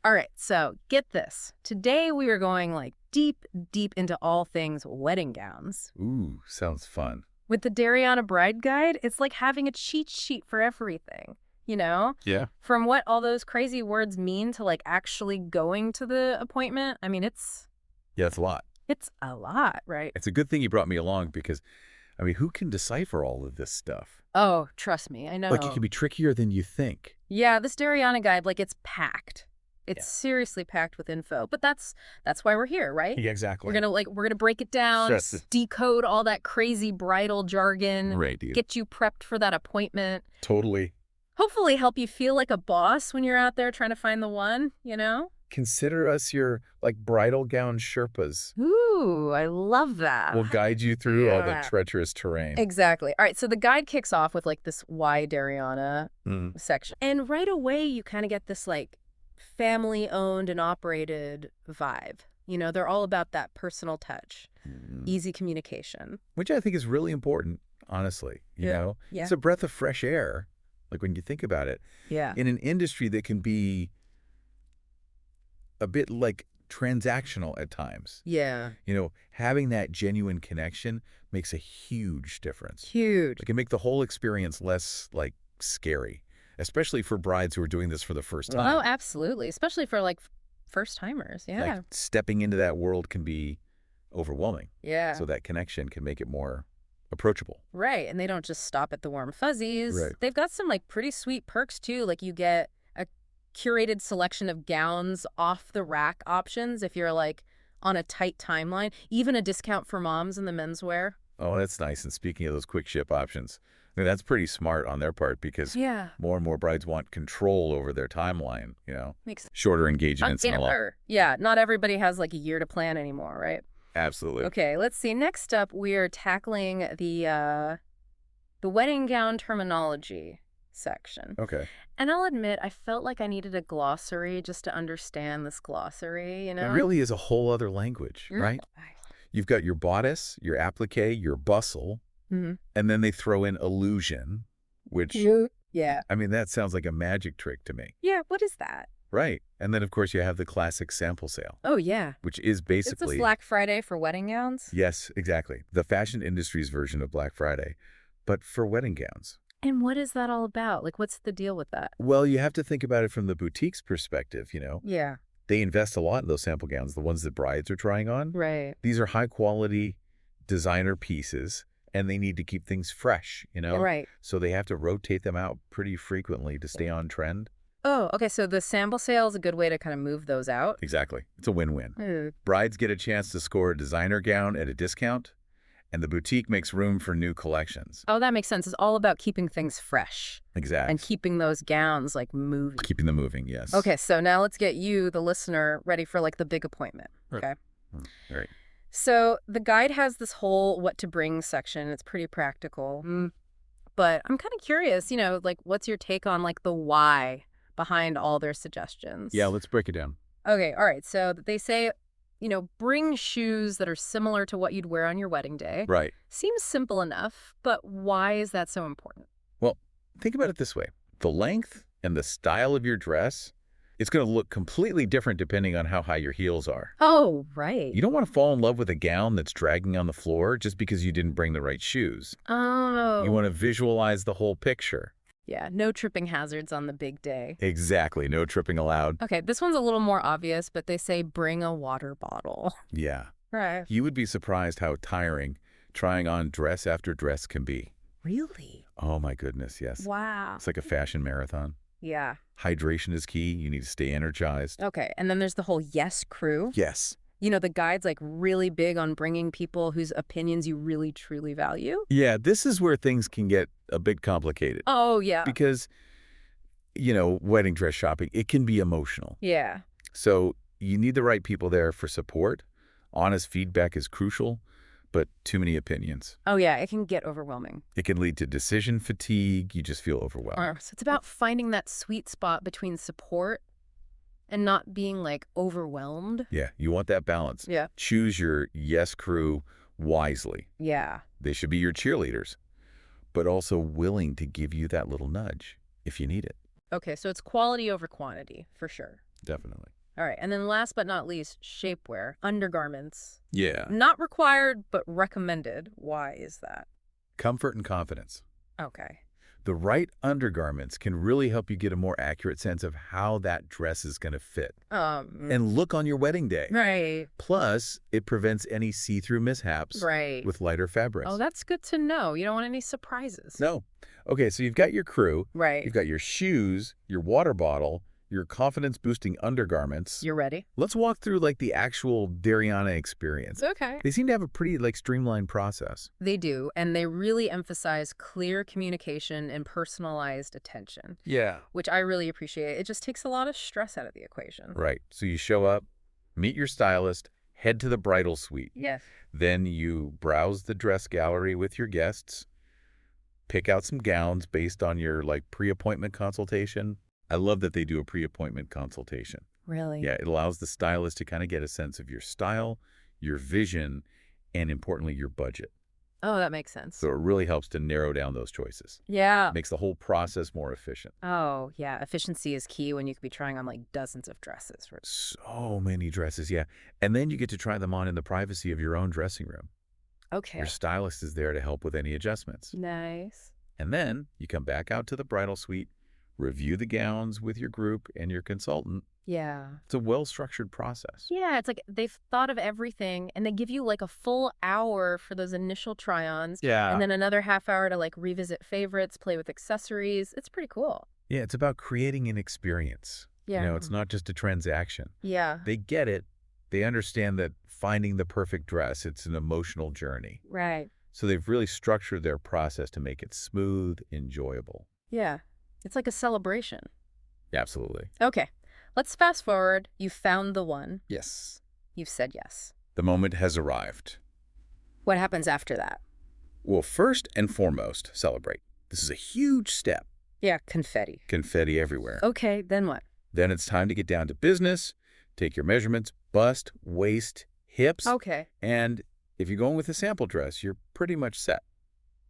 All right, so get this. Today we are going like deep, deep into all things wedding gowns. Ooh, sounds fun. With the Darianna Bride Guide, it's like having a cheat sheet for everything, you know? Yeah. From what all those crazy words mean to like actually going to the appointment. I mean, Yeah, it's a lot. it's a lot, right? It's a good thing you brought me along because, I mean, who can decipher all of this stuff? Oh, trust me, I Like, it know. can be trickier than you think. Yeah, this Darianna Guide, like it's packed. It's Yeah. seriously packed with info. But that's why we're here, right? Yeah, exactly. We're gonna break it down, Stress. decode all that crazy bridal jargon, Right, dude. get you prepped for that appointment. Totally. Hopefully help you feel like a boss when you're out there trying to find the one, you know? Consider us your, like, bridal gown Sherpas. Ooh, I love that. We'll guide you through all the Yeah. treacherous terrain. Exactly. All right, so the guide kicks off with like this Why Darianna Mm. section. And right away you kind of get this like family owned and operated vibe. You know, they're all about that personal touch, easy communication. Which I think is really important, honestly. You Yeah. know? Yeah. It's a breath of fresh air, like when you think about it, Yeah. in an industry that can be a bit, like, transactional at times. Yeah. You know, having that genuine connection makes a huge difference. Huge. It can make the whole experience less, like, scary, especially for brides who are doing this for the first time. Oh, absolutely. Especially for like first timers. Yeah. Like, stepping into that world can be overwhelming. Yeah. So that connection can make it more approachable. Right. And they don't just stop at the warm fuzzies. Right. They've got some like pretty sweet perks too. Like you get a curated selection of gowns off the rack options if you're like on a tight timeline, even a discount for moms in the menswear. Oh, that's nice. And speaking of those quick ship options, I mean, that's pretty smart on their part because Yeah. more and more brides want control over their timeline, you know, Makes shorter engagements and all. Yeah, not everybody has like a year to plan anymore, right? Absolutely. Okay, let's see. Next up, we are tackling the wedding gown terminology section. Okay. And I'll admit, I felt like I needed a glossary just to understand this glossary, you It know? really is a whole other language, right? You've got your bodice, your applique, your bustle, Mm-hmm. and then they throw in illusion, which, Yeah. I mean, that sounds like a magic trick to me. Yeah, what is that? Right. And then, of course, you have the classic sample sale, Oh, yeah. which is It's basically... a Black Friday for wedding gowns. Yes, exactly. The fashion industry's version of Black Friday, but for wedding gowns. And what is that all about? Like, what's the deal with that? Well, you have to think about it from the boutique's perspective, you know. Yeah. They invest a lot in those sample gowns, the ones that brides are trying on. Right. These are high-quality designer pieces, and they need to keep things fresh, you know. Right. So they have to rotate them out pretty frequently to stay on trend. Oh, okay. So the sample sale is a good way to kind of move those out. Exactly. It's a win-win. Mm. Brides get a chance to score a designer gown at a discount, and the boutique makes room for new collections. Oh, that makes sense. It's all about keeping things fresh Exactly. and keeping those gowns like moving. Keeping them moving, yes. Okay, so now let's get you, the listener, ready for like the big appointment. Right. Okay. All right. So the guide has this whole what to bring section. It's pretty practical. But I'm kind of curious, you know, like what's your take on like the why behind all their suggestions? Yeah, let's break it down. Okay, all right. So they say, you know, bring shoes that are similar to what you'd wear on your wedding day. Right. Seems simple enough, but why is that so important? Well, think about it this way. The length and the style of your dress, it's going to look completely different depending on how high your heels are. Oh, right. You don't want to fall in love with a gown that's dragging on the floor just because you didn't bring the right shoes. Oh. You want to visualize the whole picture. Yeah, no tripping hazards on the big day. Exactly. No tripping allowed. Okay, this one's a little more obvious, but they say bring a water bottle. Yeah. Right. You would be surprised how tiring trying on dress after dress can be. Really? Oh my goodness, yes. Wow. It's like a fashion marathon. Yeah. Hydration is key. You need to stay energized. Okay, and then there's the whole yes crew. Yes. You know, the guide's like really big on bringing people whose opinions you really truly value. Yeah, this is where things can get a bit complicated. Oh, yeah. Because, you know, wedding dress shopping, it can be emotional. Yeah. So you need the right people there for support. Honest feedback is crucial, but too many opinions. Oh, yeah, it can get overwhelming. It can lead to decision fatigue. You just feel overwhelmed. So it's about finding that sweet spot between support and not being like overwhelmed. Yeah, you want that balance. Yeah. Choose your yes crew wisely. Yeah. They should be your cheerleaders, but also willing to give you that little nudge if you need it. Okay, so it's quality over quantity, for sure. Definitely. All right. And then last but not least, shapewear, undergarments. Yeah. Not required, but recommended. Why is that? Comfort and confidence. Okay. The right undergarments can really help you get a more accurate sense of how that dress is going to fit and look on your wedding day. Right. Plus, it prevents any see-through mishaps Right. with lighter Oh, fabrics. that's good to know. You don't want any surprises. No. Okay, so you've got your crew, Right. you've got your shoes, your water bottle, your confidence-boosting undergarments. You're ready? Let's walk through like the actual Darianna experience. Okay. They seem to have a pretty like streamlined process. They do, and they really emphasize clear communication and personalized attention, Yeah. which I really appreciate. It just takes a lot of stress out of the equation. Right. So you show up, meet your stylist, head to the bridal suite. Yes. Then you browse the dress gallery with your guests, pick out some gowns based on your like pre-appointment consultation. I love that they do a pre-appointment consultation. Really? Yeah, it allows the stylist to kind of get a sense of your style, your vision, and importantly, your budget. Oh, that makes sense. So it really helps to narrow down those choices. Yeah. Makes the whole process more efficient. Oh, yeah. Efficiency is key when you could be trying on like dozens of dresses. So many dresses, yeah. And then you get to try them on in the privacy of your own dressing room. Okay. Your stylist is there to help with any adjustments. Nice. And then you come back out to the bridal suite, review the gowns with your group and your consultant. Yeah. It's a well-structured process. Yeah, it's like they've thought of everything and they give you like a full hour for those initial try-ons. Yeah. And then another half hour to like revisit favorites, play with accessories. It's pretty cool. Yeah, it's about creating an experience. Yeah. You know, it's not just a transaction. Yeah. They get it. They understand that finding the perfect dress, it's an emotional journey. Right. So they've really structured their process to make it smooth, enjoyable. Yeah. It's like a celebration. Absolutely. Okay. Let's fast forward. You found the one. Yes. You've said yes. The moment has arrived. What happens after that? Well, first and foremost, celebrate. This is a huge step. Yeah, confetti. Confetti everywhere. Okay, then what? Then it's time to get down to business, take your measurements, bust, waist, hips. Okay. And if you're going with a sample dress, you're pretty much set.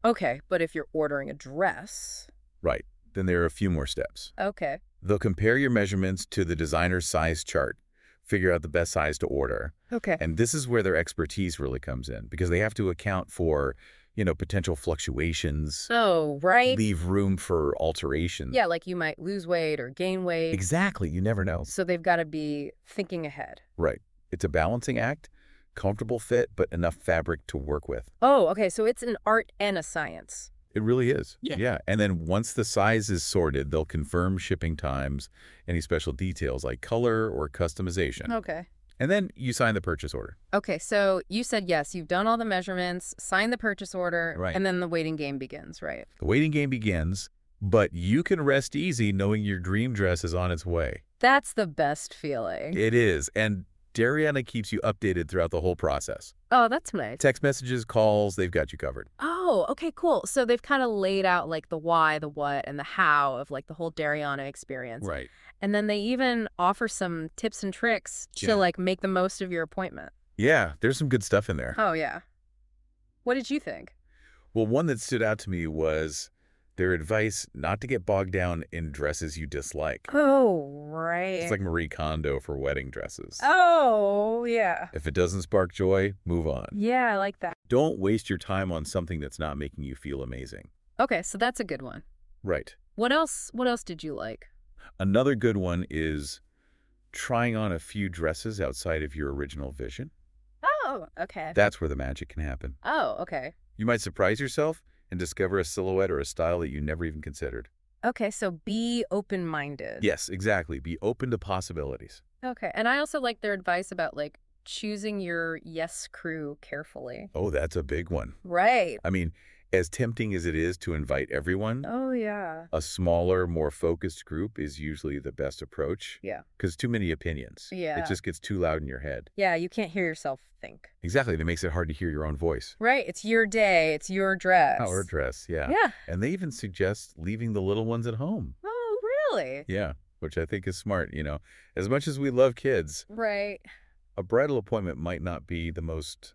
Okay, but if you're ordering a dress... Right. Then there are a few more steps. Okay. They'll compare your measurements to the designer's size chart, figure out the best size to order. Okay. And this is where their expertise really comes in because they have to account for, you know, potential fluctuations, Oh, right. leave room for alteration. Yeah, like you might lose weight or gain weight. Exactly. You never know. So they've got to be thinking ahead. Right. It's a balancing act, comfortable fit, but enough fabric to work with. Oh, okay, so it's an art and a science. It really is. Yeah. Yeah. And then once the size is sorted, they'll confirm shipping times, any special details like color or customization. Okay. And then you sign the purchase order. Okay, so you said yes, you've done all the measurements, signed the purchase order, Right. and then the waiting game begins, right? The waiting game begins, but you can rest easy knowing your dream dress is on its way. That's the best feeling. It is. And Darianna keeps you updated throughout the whole process. Oh, that's nice. Text messages, calls, they've got you covered. Oh, okay, cool. So they've kind of laid out like the why, the what, and the how of like the whole Darianna experience. Right. And then they even offer some tips and tricks Yeah. to like make the most of your appointment. Yeah, there's some good stuff in there. Oh, yeah. What did you think? Well, one that stood out to me was their advice not to get bogged down in dresses you dislike. Oh, right. It's like Marie Kondo for wedding dresses. Oh, yeah. If it doesn't spark joy, move on. Yeah, I like that. Don't waste your time on something that's not making you feel amazing. Okay, so that's a good one. Right. What else did you like? Another good one is trying on a few dresses outside of your original vision. Oh, okay. That's where the magic can happen. Oh, okay. You might surprise yourself and discover a silhouette or a style that you never even considered. Okay, so be open-minded. Yes, exactly. Be open to possibilities. Okay, and I also like their advice about like choosing your yes crew carefully. Oh, that's a big one. Right. I mean, as tempting as it is to invite everyone, Oh, yeah. a smaller, more focused group is usually the best approach. Yeah. Because too many opinions. Yeah. It just gets too loud in your head. Yeah, you can't hear yourself think. Exactly. That makes it hard to hear your own voice. Right, it's your day, it's your dress. Our dress, yeah. Yeah. And they even suggest leaving the little ones at home. Oh, really? Yeah, which I think is smart, you know. As much as we love kids, Right. a bridal appointment might not be the most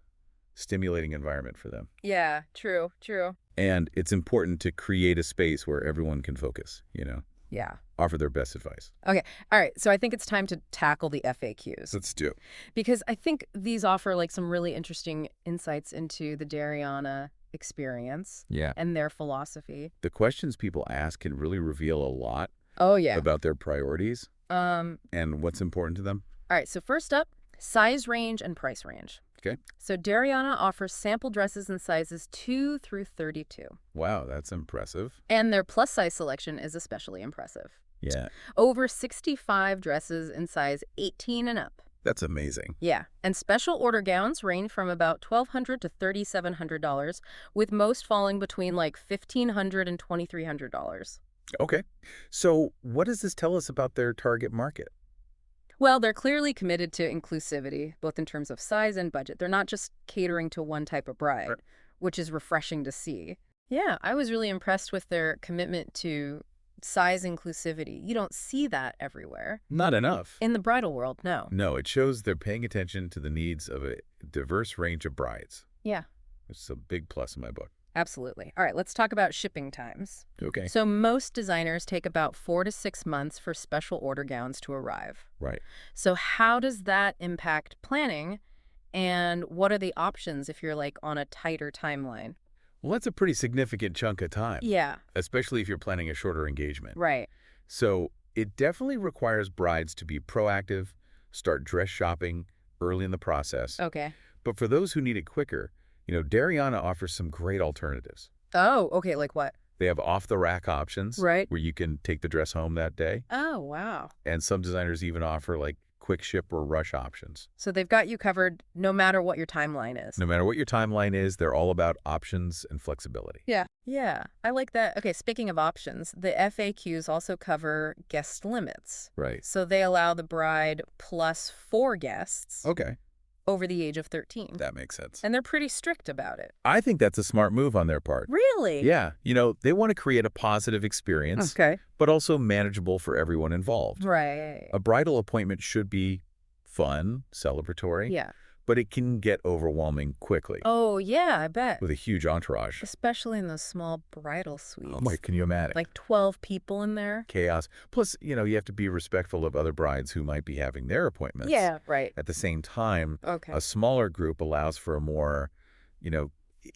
stimulating environment for them. Yeah, true, true. And it's important to create a space where everyone can focus, you know. Yeah. offer their best advice. Okay. All right. So I think it's time to tackle the FAQs Let's do it. because I think these offer like some really interesting insights into the Darianna experience Yeah. and their philosophy. The questions people ask can really reveal a lot Oh, yeah. about their priorities Um, and what's important to them. all right. So first up, size range and price range. Okay. So Darianna offers sample dresses in sizes 2 through 32. Wow, that's impressive. And their plus size selection is especially impressive. Yeah, Over 65 dresses in size 18 and up. that's amazing. Yeah, and special order gowns range from about $1,200 to $3,700, with most falling between like $1,500 and $2,300. Okay. So what does this tell us about their target market? Well, they're clearly committed to inclusivity, both in terms of size and budget. They're not just catering to one type of bride, Right. which is refreshing to see. Yeah, I was really impressed with their commitment to size inclusivity. You don't see that everywhere. Not enough. In the bridal world, no. No, it shows they're paying attention to the needs of a diverse range of brides. Yeah, It's a big plus in my book. absolutely. All right, let's talk about shipping times. Okay. So most designers take about 4 to 6 months for special order gowns to arrive. Right. So how does that impact planning? And what are the options if you're like on a tighter timeline? Well, that's a pretty significant chunk of time, Yeah, especially if you're planning a shorter engagement. right. So it definitely requires brides to be proactive, start dress shopping early in the process. Okay. But for those who need it quicker, Darianna offers some great alternatives. Oh, okay, like what? They have off-the-rack options Right. where you can take the dress home that day. Oh, wow. And some designers even offer like quick ship or rush options. So they've got you covered no matter what your timeline is. No matter what your timeline is, they're all about options and flexibility. Yeah. Yeah, I like that. Okay, speaking of options, the FAQs also cover guest limits. Right. So they allow the bride plus 4 guests Okay. over the age of 13. That makes sense. And they're pretty strict about it. I think that's a smart move on their part. Really? Yeah. They want to create a positive experience, Okay. but also manageable for everyone involved. Right. A bridal appointment should be fun, celebratory, Yeah. but it can get overwhelming quickly Oh, yeah, I bet. with a huge entourage. Especially in those small bridal suites. Oh my, can you imagine? Like 12 people in there. Chaos. Plus, you have to be respectful of other brides who might be having their appointments. Yeah, right. At the same time, Okay. a smaller group allows for a more,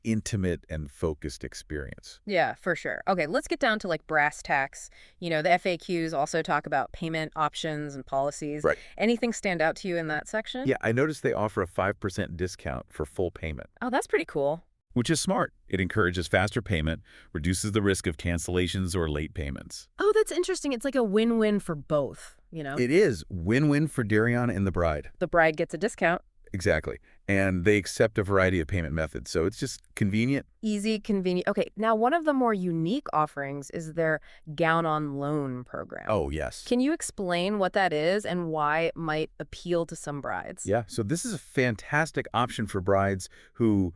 intimate and focused experience. Yeah, for sure. Okay, let's get down to like brass tacks. The FAQs also talk about payment options and policies. Right. Anything stand out to you in that section? Yeah, I noticed they offer a 5% discount for full payment, Oh, that's pretty cool. which is smart. It encourages faster payment, reduces the risk of cancellations or late payments. Oh, that's interesting. It's like a win-win for both. It is win-win for Darianna and the bride. The bride gets a discount. Exactly. And they accept a variety of payment methods, so it's just convenient. Easy, convenient. Okay, now one of the more unique offerings is their gown on loan program. Oh, yes. Can you explain what that is and why it might appeal to some brides? Yeah, so this is a fantastic option for brides who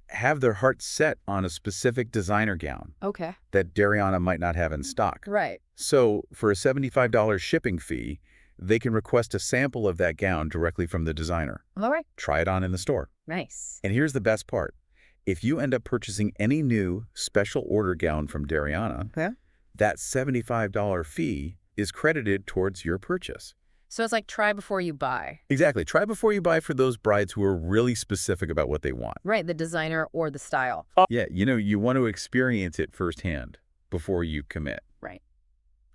have their heart set on a specific designer gown Okay. that Darianna might not have in stock. Right. So for a $75 shipping fee, they can request a sample of that gown directly from the designer. All right. Try it on in the store. Nice. And here's the best part. If you end up purchasing any new special order gown from Darianna, Yeah. that $75 fee is credited towards your purchase. So it's like try before you buy. Exactly. Try before you buy for those brides who are really specific about what they want. Right, the designer or the style. Yeah, you want to experience it firsthand before you commit. Right.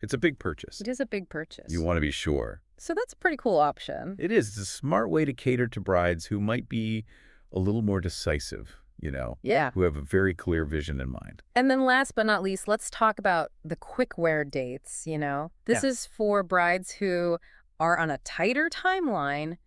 It's a big purchase. It is a big purchase. You want to be sure. So that's a pretty cool option. It is. It's a smart way to cater to brides who might be a little more decisive, Yeah. who have a very clear vision in mind. And then last but not least, let's talk about the quick wear dates, This Yeah. is for brides who are on a tighter timeline,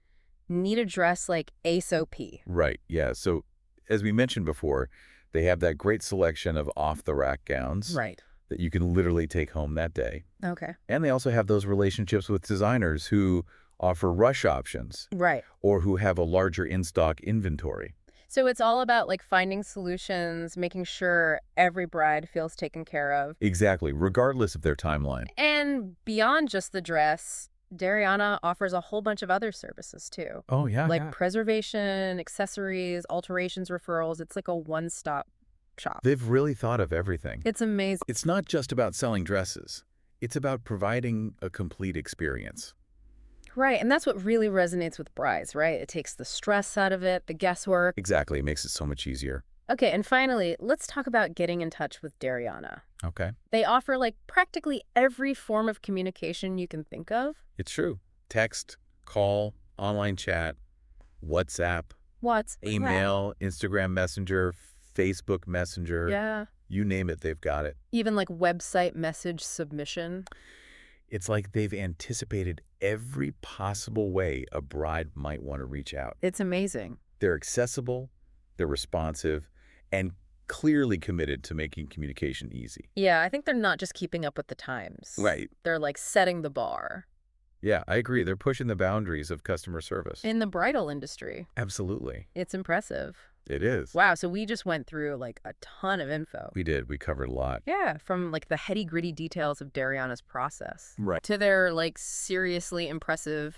need a dress like ASAP. Right. Yeah. So as we mentioned before, they have that great selection of off-the-rack gowns Right. that you can literally take home that day. Okay. And they also have those relationships with designers who offer rush options Right. or who have a larger in-stock inventory. So it's all about like finding solutions, making sure every bride feels taken care of. Exactly, regardless of their timeline. And beyond just the dress, Darianna offers a whole bunch of other services too. Oh, yeah. Like preservation, accessories, alterations, referrals. It's like a one-stop shop. They've really thought of everything. It's amazing. It's not just about selling dresses. It's about providing a complete experience. Right, and that's what really resonates with brides, right? It takes the stress out of it, the guesswork. Exactly. It makes it so much easier. Okay, and finally, let's talk about getting in touch with Darianna. Okay. They offer like practically every form of communication you can think of. It's true. Text, call, online chat, WhatsApp, What's email, Instagram Messenger, Facebook Messenger. Yeah. You name it, they've got it. Even like website message submission. It's like they've anticipated every possible way a bride might want to reach out. It's amazing. They're accessible, they're responsive, and clearly committed to making communication easy. Yeah, I think they're not just keeping up with the times. Right. They're like setting the bar. Yeah, I agree. They're pushing the boundaries of customer service. In the bridal industry. Absolutely. It's impressive. It is. Wow, so we just went through like a ton of info. We did. We covered a lot. Yeah, from like the heady gritty details of Darianna's process Right. to their like seriously impressive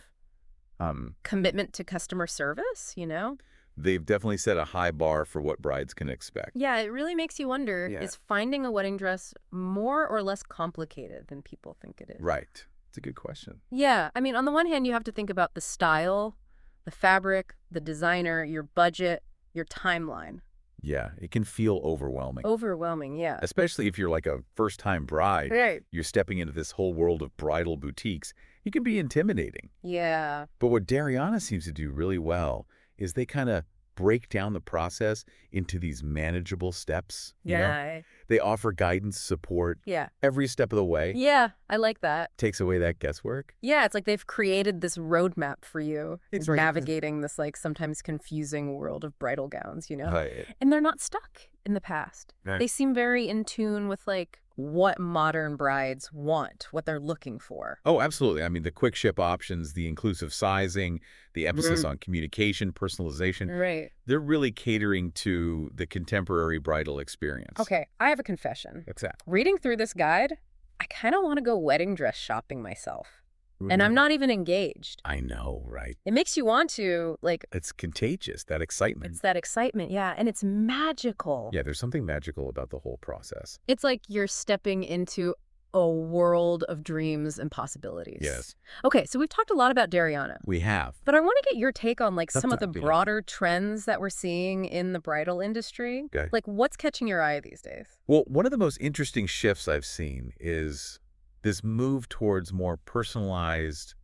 commitment to customer service, you know? They've definitely set a high bar for what brides can expect. Yeah, it really makes you wonder, Yeah. is finding a wedding dress more or less complicated than people think it is? Right. It's a good question. Yeah, I mean, on the one hand, you have to think about the style, the fabric, the designer, your budget, your timeline. Yeah, it can feel overwhelming. Overwhelming, yeah. Especially if you're like a first-time bride. Right. You're stepping into this whole world of bridal boutiques. It can be intimidating. Yeah. But what Darianna seems to do really well is they kind of break down the process into these manageable steps. You know? Yeah. They offer guidance, support Yeah. every step of the way. Yeah, I like that. Takes away that guesswork. Yeah, it's like they've created this roadmap for you It's right. navigating this like sometimes confusing world of bridal gowns, you know? Right. And they're not stuck in the past. Right. They seem very in tune with like what modern brides want, what they're looking for. Oh, absolutely. I mean, the quick ship options, the inclusive sizing, the emphasis on communication, personalization, Right. they're really catering to the contemporary bridal experience. Okay, I have a confession. That's that. Reading through this guide, I kind of want to go wedding dress shopping myself. And I'm not even engaged. I know, right? It makes you want to, like, It's contagious, that excitement. it's that excitement, yeah, and it's magical. Yeah, there's something magical about the whole process. It's like you're stepping into a world of dreams and possibilities. Yes. Okay, so we've talked a lot about Darianna, We have. but I want to get your take on like some of the That's- yeah. broader trends that we're seeing in the bridal industry. Okay. Like, what's catching your eye these days? Well, one of the most interesting shifts I've seen is this move towards more personalized,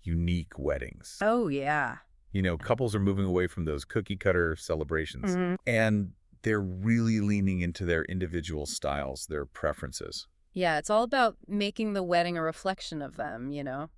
unique weddings. Oh, yeah. You know, couples are moving away from those cookie cutter celebrations, and they're really leaning into their individual styles, their preferences. Yeah, it's all about making the wedding a reflection of them, you know,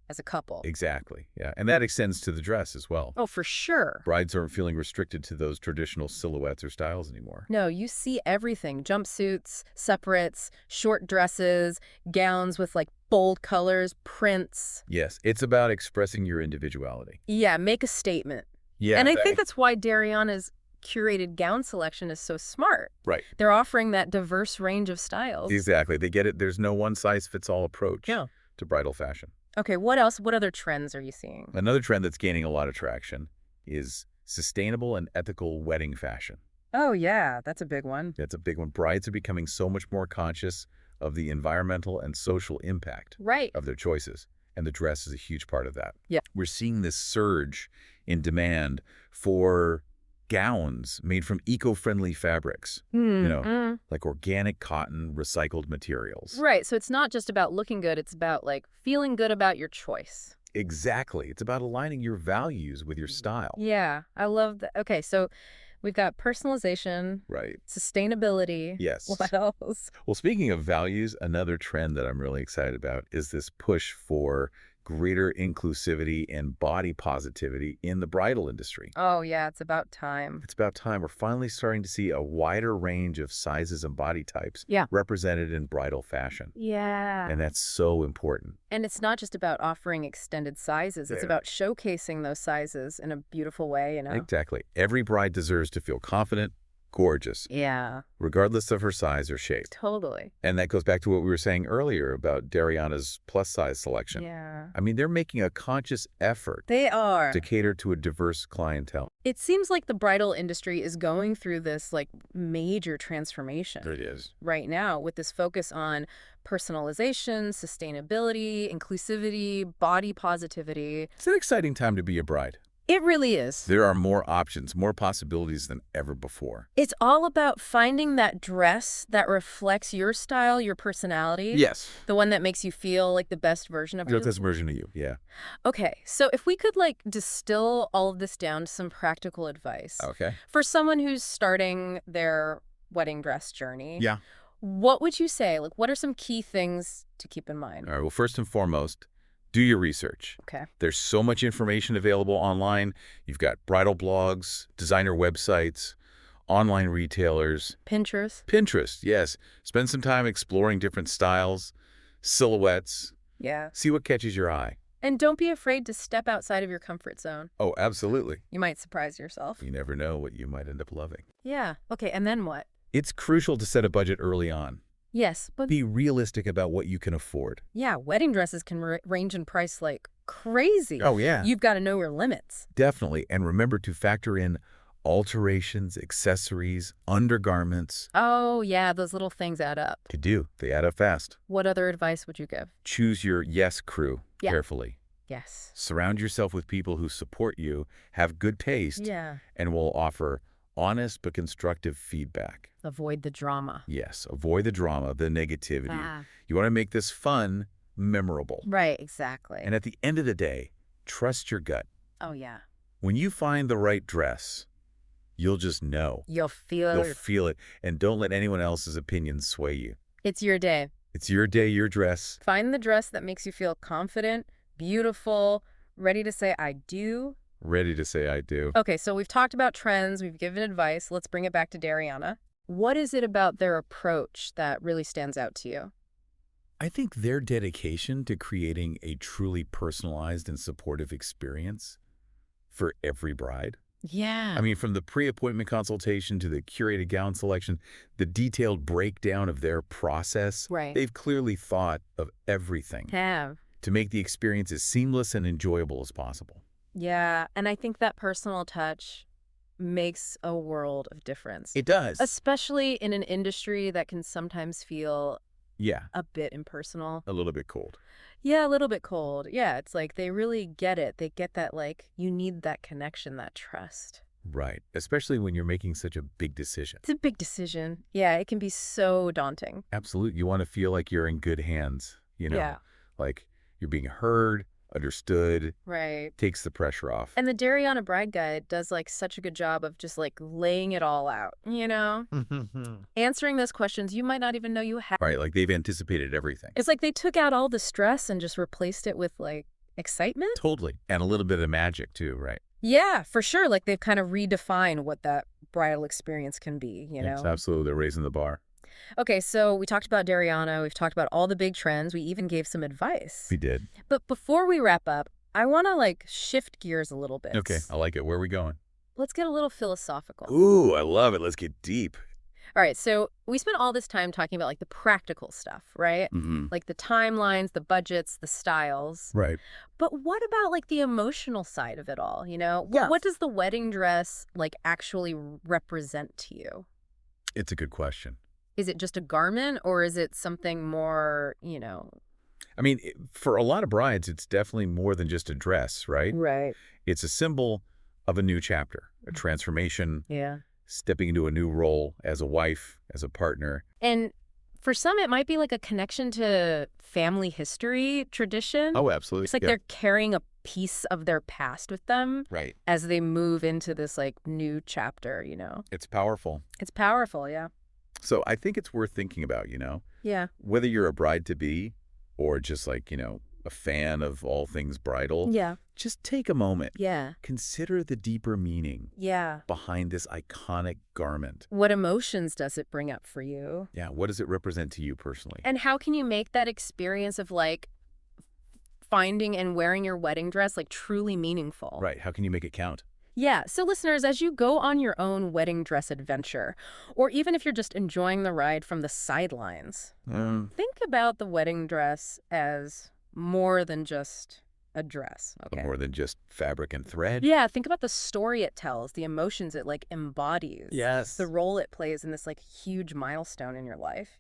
as a couple. Exactly. Yeah. And that extends to the dress as well. Oh, for sure. Brides aren't feeling restricted to those traditional silhouettes or styles anymore. No, you see everything. Jumpsuits, separates, short dresses, gowns with like bold colors, prints. Yes. It's about expressing your individuality. Yeah, make a statement. Yeah. And I think that's why Darianna's curated gown selection is so smart. Right. They're offering that diverse range of styles. Exactly. They get it. There's no one-size-fits-all approach Yeah. to bridal fashion. Okay, what else? What other trends are you seeing? Another trend that's gaining a lot of traction is sustainable and ethical wedding fashion. Oh, yeah, that's a big one. That's a big one. Brides are becoming so much more conscious of the environmental and social impact Right. of their choices, and the dress is a huge part of that. Yeah. We're seeing this surge in demand for gowns made from eco-friendly fabrics, know, like organic cotton, recycled materials. Right, so it's not just about looking good, it's about like feeling good about your choice. Exactly. It's about aligning your values with your style. Yeah, I love that. Okay, so we've got personalization, Right. sustainability. Yes. What else? Well, speaking of values, another trend that I'm really excited about is this push for greater inclusivity and body positivity in the bridal industry. Oh, yeah, it's about time. It's about time we're finally starting to see a wider range of sizes and body types Yeah. represented in bridal fashion. Yeah. And that's so important. And it's not just about offering extended sizes. It's Yeah. about showcasing those sizes in a beautiful way, you know? Exactly. Every bride deserves to feel confident, gorgeous, Yeah, regardless of her size or shape. totally. And that goes back to what we were saying earlier about Darianna's plus-size selection. Yeah. I mean, they're making a conscious effort They are. to cater to a diverse clientele. It seems like the bridal industry is going through this like major transformation It is. right now with this focus on personalization, sustainability, inclusivity, body positivity. It's an exciting time to be a bride. It really is. There are more options, more possibilities than ever before. It's all about finding that dress that reflects your style, your personality, Yes. the one that makes you feel like the best version of The yourself. best version of you, yeah. Okay, so if we could like distill all of this down to some practical advice Okay. for someone who's starting their wedding dress journey, Yeah. what would you say? Like, what are some key things to keep in mind? All right, well, first and foremost, do your research. Okay. There's so much information available online. You've got bridal blogs, designer websites, online retailers, Pinterest? Pinterest, yes. Spend some time exploring different styles, silhouettes. Yeah. See what catches your eye. And don't be afraid to step outside of your comfort zone. Oh, absolutely. You might surprise yourself. You never know what you might end up loving. Yeah. Okay, and then what? It's crucial to set a budget early on. Yes, but Be realistic about what you can afford. yeah, wedding dresses can range in price like crazy. Oh, yeah. You've got to know your limits. Definitely. And remember to factor in alterations, accessories, undergarments. Oh, yeah, those little things add up. They do. They add up fast. What other advice would you give? Choose your yes crew Yeah. carefully. Yes. Surround yourself with people who support you, have good taste, Yeah. and will offer honest but constructive feedback. Avoid the drama. Yes, avoid the drama, the negativity. Ah. You want to make this fun, memorable. Right, exactly. And at the end of the day, trust your gut. Oh, yeah. When you find the right dress, you'll just know. You'll feel You'll feel it, and don't let anyone else's opinions sway you. it's your day. It's your day, your dress. Find the dress that makes you feel confident, beautiful, ready to say, I do. Ready to say I do. Okay, so we've talked about trends, we've given advice. Let's bring it back to Darianna. What is it about their approach that really stands out to you? I think their dedication to creating a truly personalized and supportive experience for every bride. Yeah. I mean, from the pre-appointment consultation to the curated gown selection, the detailed breakdown of their process, right. they've clearly thought of everything Have. to make the experience as seamless and enjoyable as possible. Yeah, and I think that personal touch makes a world of difference. It does. Especially in an industry that can sometimes feel Yeah, a bit impersonal. a little bit cold. Yeah, a little bit cold. Yeah, it's like they really get it. They get that, like, you need that connection, that trust. Right, especially when you're making such a big decision. It's a big decision. Yeah, it can be so daunting. Absolutely. You want to feel like you're in good hands, Yeah, like you're being heard, understood, right. takes the pressure off. And the Darianna Bride Guide does, like, such a good job of just, like, laying it all out, you know? Answering those questions you might not even know you have. Right, like they've anticipated everything. It's like they took out all the stress and just replaced it with, like, excitement? Totally. And a little bit of magic too, right? Yeah, for sure. Like, they've kind of redefined what that bridal experience can be, you Yes, know? absolutely. They're raising the bar. Okay, so we talked about Darianna. We've talked about all the big trends. We even gave some advice. We did. But before we wrap up, I want to, like, shift gears a little bit. Okay, I like it. Where are we going? Let's get a little philosophical. Ooh, I love it. Let's get deep. All right, so we spent all this time talking about, like, the practical stuff, right? Mm-hmm. Like the timelines, the budgets, the styles. Right. But what about, like, the emotional side of it all, you know? Yeah. What does the wedding dress, like, actually represent to you? It's a good question. Is it just a garment or is it something more, you know? I mean, for a lot of brides, it's definitely more than just a dress, right? Right. It's a symbol of a new chapter, a transformation, Yeah. stepping into a new role as a wife, as a partner. And for some, it might be like a connection to family history, tradition. Oh, absolutely. It's like they're carrying a piece of their past with them Right. as they move into this, like, new chapter, you know? It's powerful. It's powerful, yeah. So I think it's worth thinking about, Yeah. whether you're a bride-to-be or just like, a fan of all things bridal. Yeah. Just take a moment. Yeah. Consider the deeper meaning Yeah. behind this iconic garment. What emotions does it bring up for you? Yeah, what does it represent to you personally? And how can you make that experience of, like, finding and wearing your wedding dress, like, truly meaningful? Right, how can you make it count? Yeah, so listeners, as you go on your own wedding dress adventure, or even if you're just enjoying the ride from the sidelines, Um, think about the wedding dress as more than just a dress, okay? More than just fabric and thread. Yeah, think about the story it tells, the emotions it like embodies, the Yes. role it plays in this like huge milestone in your life?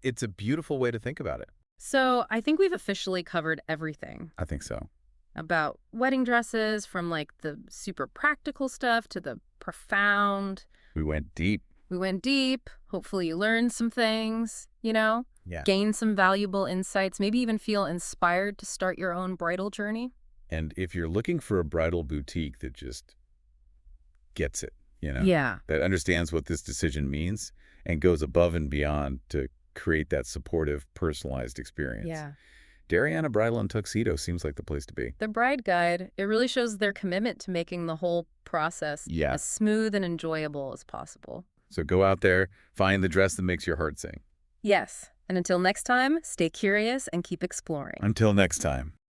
It's a beautiful way to think about it. So I think we've officially covered everything I think so. about wedding dresses, from like the super practical stuff to the profound. We went deep. We went deep. Hopefully you learned some things, Yeah. gained some valuable insights, maybe even feel inspired to start your own bridal journey. And if you're looking for a bridal boutique that just gets it, Yeah. that understands what this decision means and goes above and beyond to create that supportive, personalized experience, Yeah. Darianna Bridal and Tuxedo seems like the place to be. The bride guide, it really shows their commitment to making the whole process Yeah. as smooth and enjoyable as possible. So go out there, find the dress that makes your heart sing. Yes. And until next time, stay curious and keep exploring. Until next time.